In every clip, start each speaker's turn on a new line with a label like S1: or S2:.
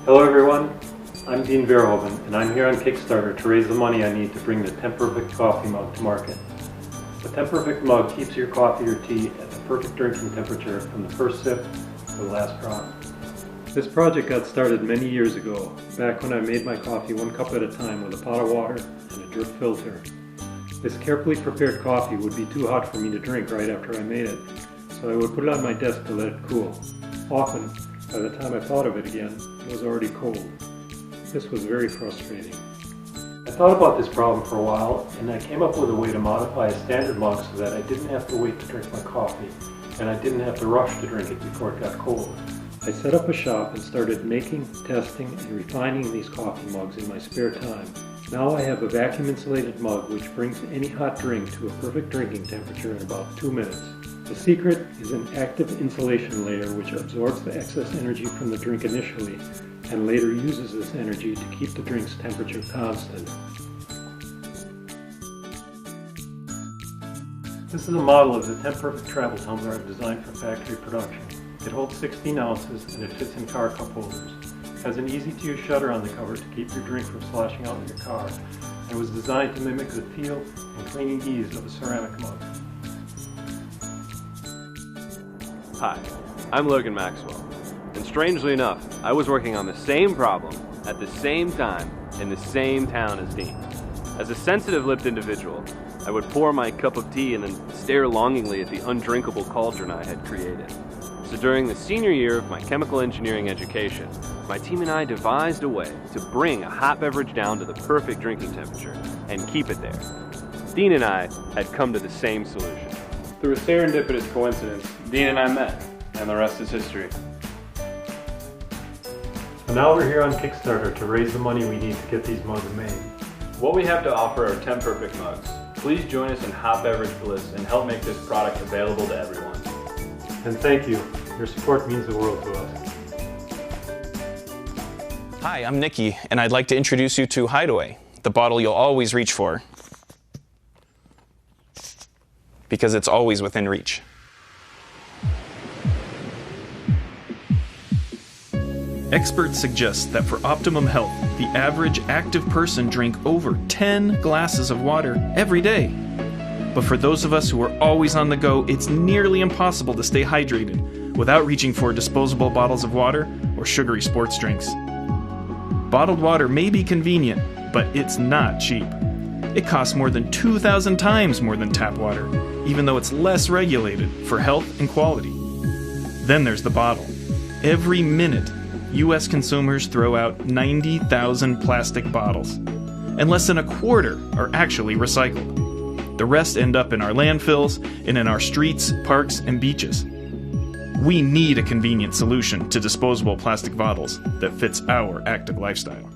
S1: Hello everyone, I'm Dean Verhoeven and I'm here on Kickstarter to raise the money I need to bring the Tempur-Pedic coffee mug to market. The Tempur-Pedic mug keeps your coffee or tea at the perfect drinking temperature from the first sip to the last drop. This project got started many years ago, back when I made my coffee one cup at a time with a pot of water and a drip filter. This carefully prepared coffee would be too hot for me to drink right after I made it, so I would put it on my desk to let it cool. Often, by the time I thought of it again, it was already cold. This was very frustrating. I thought about this problem for a while, and I came up with a way to modify a standard mug so that I didn't have to wait to drink my coffee, and I didn't have to rush to drink it before it got cold. I set up a shop and started making, testing, and refining these coffee mugs in my spare time. Now I have a vacuum-insulated mug which brings any hot drink to a perfect drinking temperature in about 2 minutes. The secret is an active insulation layer which absorbs the excess energy from the drink initially and later uses this energy to keep the drink's temperature constant. This is a model of the Tempur-Pedic travel tumbler I've designed for factory production. It holds 16 ounces and it fits in car cup holders. It has an easy-to-use shutter on the cover to keep your drink from sloshing out in your car, and was designed to mimic the feel and cleaning ease of a ceramic mug.
S2: Hi, I'm Logan Maxwell, and strangely enough, I was working on the same problem at the same time in the same town as Dean. As a sensitive-lipped individual, I would pour my cup of tea and then stare longingly at the undrinkable cauldron I had created. So during the senior year of my chemical engineering education, my team and I devised a way to bring a hot beverage down to the perfect drinking temperature and keep it there. Dean and I had come to the same solution. Through a serendipitous coincidence, Dean and I met, and the rest is history.
S1: So now we're here on Kickstarter to raise the money we need to get these mugs made.
S2: What we have to offer are Tempur-Pedic mugs. Please join us in hot beverage bliss and help make this product available to everyone.
S1: And thank you. Your support means the world to us.
S3: Hi, I'm Nikki, and I'd like to introduce you to Hideaway, the bottle you'll always reach for, because it's always within reach.
S4: Experts suggest that for optimum health, the average active person drink over 10 glasses of water every day. But for those of us who are always on the go, it's nearly impossible to stay hydrated without reaching for disposable bottles of water or sugary sports drinks. Bottled water may be convenient, but it's not cheap. It costs more than 2,000 times more than tap water, even though it's less regulated for health and quality. Then there's the bottle. Every minute, U.S. consumers throw out 90,000 plastic bottles, and less than a quarter are actually recycled. The rest end up in our landfills and in our streets, parks, and beaches. We need a convenient solution to disposable plastic bottles that fits our active lifestyle.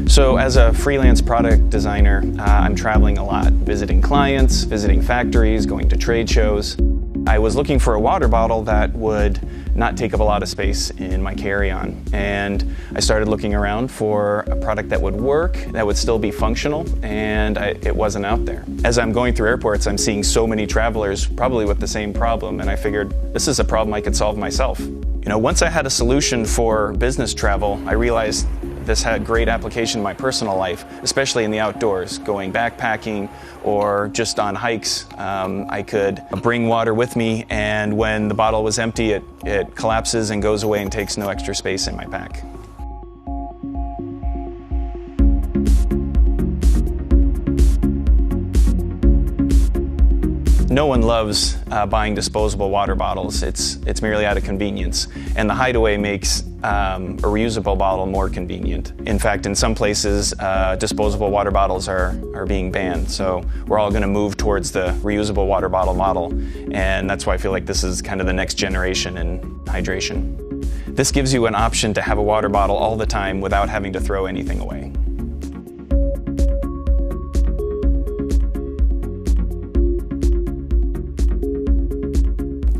S3: So as a freelance product designer, I'm traveling a lot, visiting clients, visiting factories, going to trade shows. I was looking for a water bottle that would not take up a lot of space in my carry-on. And I started looking around for a product that would work, that would still be functional, and it wasn't out there. As I'm going through airports, I'm seeing so many travelers probably with the same problem, and I figured this is a problem I could solve myself. You know, once I had a solution for business travel, I realized this had great application in my personal life, especially in the outdoors, going backpacking or just on hikes. I could bring water with me, and when the bottle was empty, it collapses and goes away and takes no extra space in my pack. No one loves buying disposable water bottles. It's merely out of convenience. And the Hideaway makes a reusable bottle more convenient. In fact, in some places, disposable water bottles are being banned. So we're all going to move towards the reusable water bottle model. And that's why I feel like this is kind of the next generation in hydration. This gives you an option to have a water bottle all the time without having to throw anything away.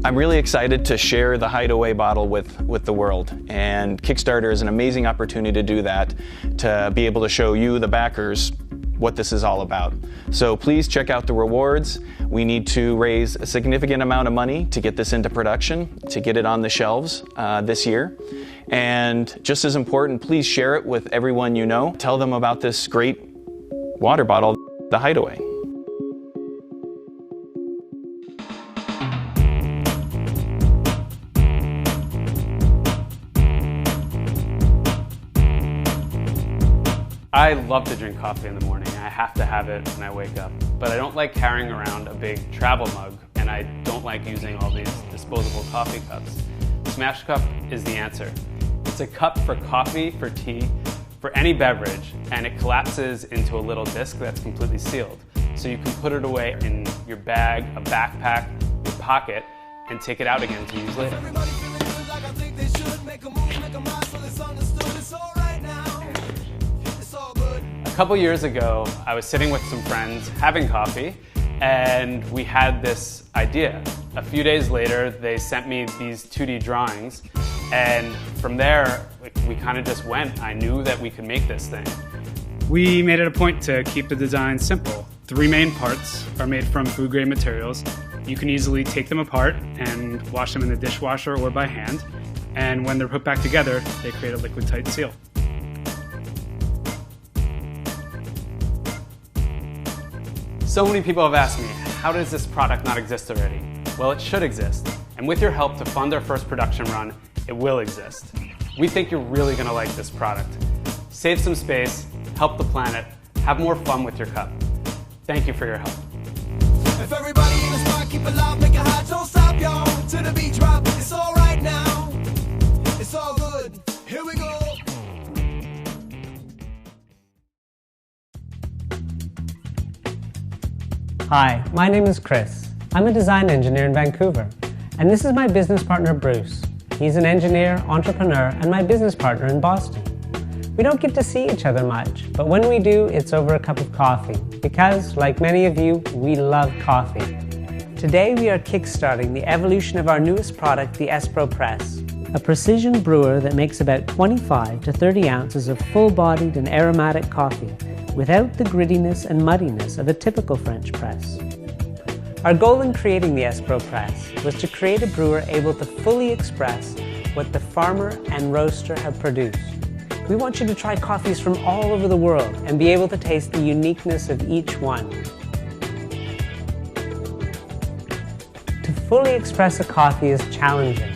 S3: I'm really excited to share the Hideaway bottle with the world, and Kickstarter is an amazing opportunity to do that, to be able to show you, the backers, what this is all about. So please check out the rewards. We need to raise a significant amount of money to get this into production, to get it on the shelves this year. And just as important, please share it with everyone you know. Tell them about this great water bottle, the Hideaway.
S5: I love to drink coffee in the morning. I have to have it when I wake up. But I don't like carrying around a big travel mug, and I don't like using all these disposable coffee cups. Smash Cup is the answer. It's a cup for coffee, for tea, for any beverage, and it collapses into a little disc that's completely sealed. So you can put it away in your bag, a backpack, your pocket, and take it out again to use later. A couple years ago, I was sitting with some friends having coffee, and we had this idea. A few days later, they sent me these 2D drawings, and from there, we kind of just went. I knew that we could make this thing.
S6: We made it a point to keep the design simple. 3 main parts are made from food-grade materials. You can easily take them apart and wash them in the dishwasher or by hand, and when they're put back together, they create a liquid-tight seal.
S5: So many people have asked me, how does this product not exist already? Well, it should exist. And with your help to fund our first production run, it will exist. We think you're really going to like this product. Save some space, help the planet, have more fun with your cup. Thank you for your help.
S7: If everybody in the spot keep it loud, make it hot, don't stop, y'all. To the beat drop, it's all right now. It's all good. Here we go.
S8: Hi, my name is Chris. I'm a design engineer in Vancouver, and this is my business partner Bruce. He's an engineer, entrepreneur, and my business partner in Boston. We don't get to see each other much, but when we do, it's over a cup of coffee, because, like many of you, we love coffee. Today we are kickstarting the evolution of our newest product, the Espro Press, a precision brewer that makes about 25 to 30 ounces of full-bodied and aromatic coffee, without the grittiness and muddiness of a typical French press. Our goal in creating the Espro Press was to create a brewer able to fully express what the farmer and roaster have produced. We want you to try coffees from all over the world and be able to taste the uniqueness of each one. To fully express a coffee is challenging.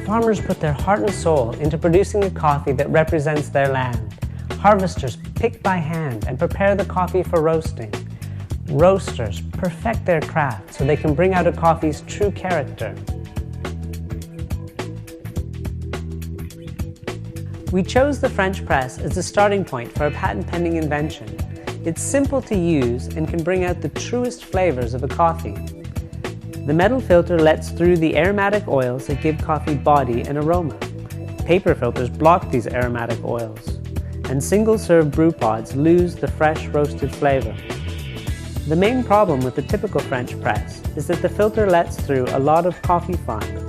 S8: Farmers put their heart and soul into producing a coffee that represents their land. Harvesters pick by hand and prepare the coffee for roasting. Roasters perfect their craft so they can bring out a coffee's true character. We chose the French press as the starting point for a patent-pending invention. It's simple to use and can bring out the truest flavors of a coffee. The metal filter lets through the aromatic oils that give coffee body and aroma. Paper filters block these aromatic oils, and single-serve brew pods lose the fresh roasted flavor. The main problem with the typical French press is that the filter lets through a lot of coffee fines,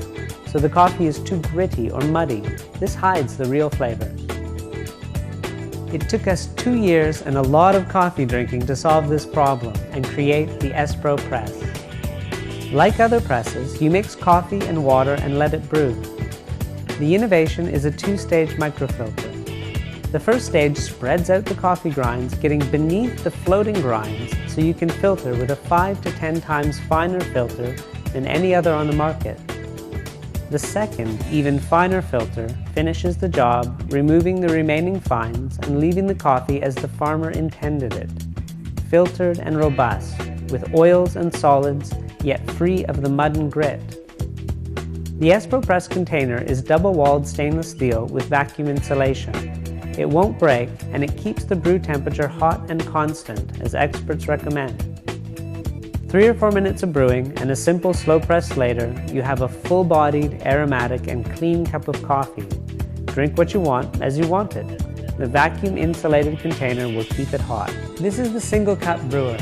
S8: so the coffee is too gritty or muddy. This hides the real flavors. It took us 2 years and a lot of coffee drinking to solve this problem and create the Espro Press. Like other presses, you mix coffee and water and let it brew. The innovation is a 2-stage microfilter. The first stage spreads out the coffee grinds, getting beneath the floating grinds so you can filter with a 5 to 10 times finer filter than any other on the market. The second, even finer filter finishes the job, removing the remaining fines and leaving the coffee as the farmer intended it, filtered and robust, with oils and solids, yet free of the mud and grit. The Espro Press container is double-walled stainless steel with vacuum insulation. It won't break, and it keeps the brew temperature hot and constant, as experts recommend. 3 or 4 minutes of brewing and a simple slow press later, you have a full-bodied, aromatic, and clean cup of coffee. Drink what you want, as you want it. The vacuum-insulated container will keep it hot. This is the single cup brewer.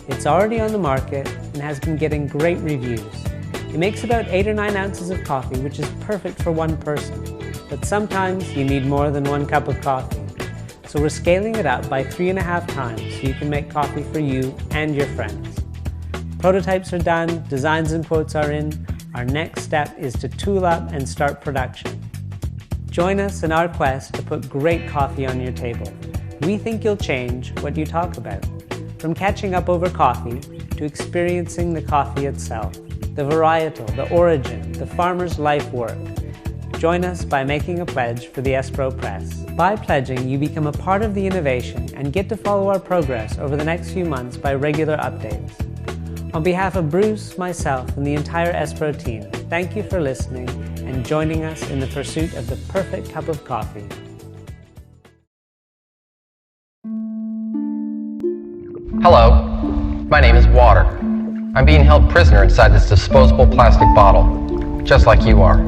S8: It's already on the market and has been getting great reviews. It makes about 8 or 9 ounces of coffee, which is perfect for one person. But sometimes you need more than 1 cup of coffee. so we're scaling it up by 3.5 times so you can make coffee for you and your friends. Prototypes are done, designs and quotes are in. Our next step is to tool up and start production. Join us in our quest to put great coffee on your table. We think you'll change what you talk about. From catching up over coffee to experiencing the coffee itself, the varietal, the origin, the farmer's life work. Join us by making a pledge for the Espro Press. By pledging, you become a part of the innovation and get to follow our progress over the next few months by regular updates. On behalf of Bruce, myself, and the entire Espro team, thank you for listening and joining us in the pursuit of the perfect cup of coffee.
S9: Hello, my name is Water. I'm being held prisoner inside this disposable plastic bottle, just like you are.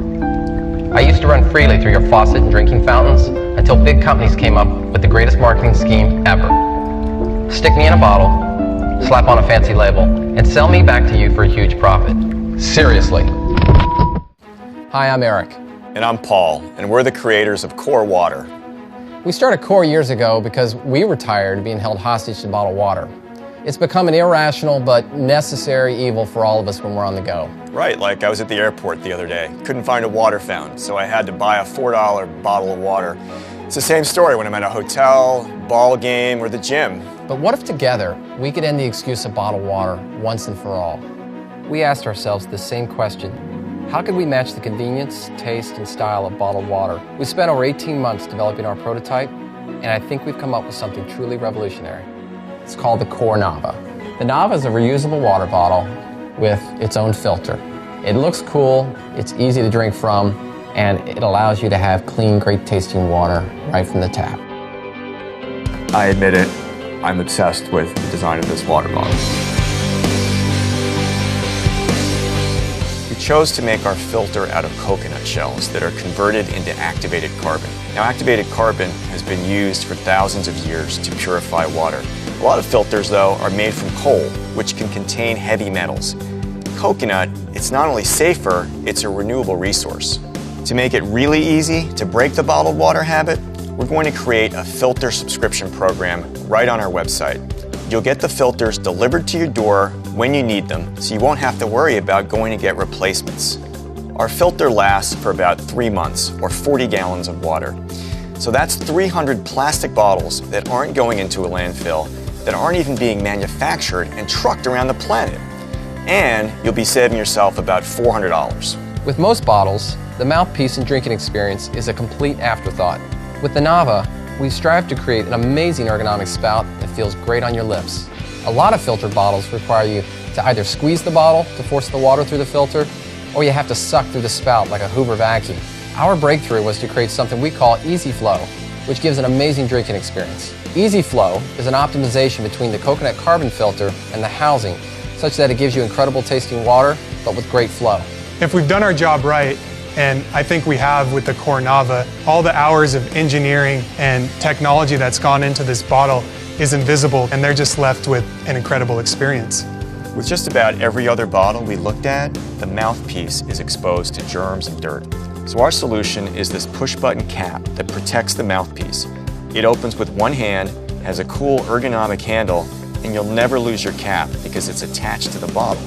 S9: I used to run freely through your faucet and drinking fountains until big companies came up with the greatest marketing scheme ever. Stick me in a bottle, slap on a fancy label, and sell me back to you for a huge profit. Seriously. Hi, I'm Eric.
S3: And I'm Paul, and we're the creators of Core Water.
S9: We started Core years ago because we were tired of being held hostage to bottled water. It's become an irrational but necessary evil for all of us when we're on the go.
S3: Right, like I was at the airport the other day. Couldn't find a water fountain, so I had to buy a $4 bottle of water. It's the same story when I'm at a hotel, ball game, or the gym.
S9: But what if together we could end the excuse of bottled water once and for all? We asked ourselves the same question. How could we match the convenience, taste, and style of bottled water? We spent over 18 months developing our prototype, and I think we've come up with something truly revolutionary. It's called the Core Nava. The Nava is a reusable water bottle with its own filter. It looks cool, it's easy to drink from, and it allows you to have clean, great tasting water right from the tap.
S3: I admit it, I'm obsessed with the design of this water bottle. We chose to make our filter out of coconut shells that are converted into activated carbon. Now, activated carbon has been used for thousands of years to purify water. A lot of filters, though, are made from coal, which can contain heavy metals. Coconut, it's not only safer, it's a renewable resource. To make it really easy to break the bottled water habit, we're going to create a filter subscription program right on our website. You'll get the filters delivered to your door when you need them, so you won't have to worry about going to get replacements. Our filter lasts for about 3 months, or 40 gallons of water. So that's 300 plastic bottles that aren't going into a landfill, that aren't even being manufactured and trucked around the planet. And you'll be saving yourself about $400.
S9: With most bottles, the mouthpiece and drinking experience is a complete afterthought. With the Nava, we strive to create an amazing ergonomic spout that feels great on your lips. A lot of filtered bottles require you to either squeeze the bottle to force the water through the filter, or you have to suck through the spout like a Hoover vacuum. Our breakthrough was to create something we call Easy Flow, which gives an amazing drinking experience. Easy Flow is an optimization between the coconut carbon filter and the housing, such that it gives you incredible tasting water, but with great flow.
S10: If we've done our job right, and I think we have with the Core Nava, all the hours of engineering and technology that's gone into this bottle is invisible, and they're just left with an incredible experience.
S3: With just about every other bottle we looked at, the mouthpiece is exposed to germs and dirt. So our solution is this push-button cap that protects the mouthpiece. It opens with one hand, has a cool ergonomic handle, and you'll never lose your cap because it's attached to the bottle.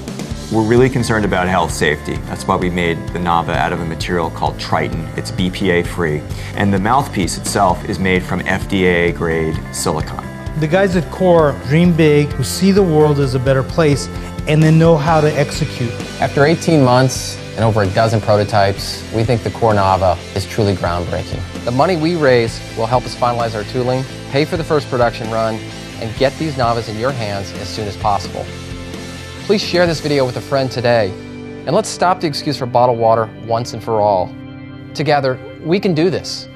S3: We're really concerned about health safety. That's why we made the Nava out of a material called Triton. It's BPA-free. And the mouthpiece itself is made from FDA-grade silicone.
S11: The guys at Core dream big, who see the world as a better place, and then know how to execute.
S9: After 18 months and over a dozen prototypes, we think the Core Nava is truly groundbreaking. The money we raise will help us finalize our tooling, pay for the first production run, and get these Navas in your hands as soon as possible. Please share this video with a friend today, and let's stop the excuse for bottled water once and for all. Together, we can do this.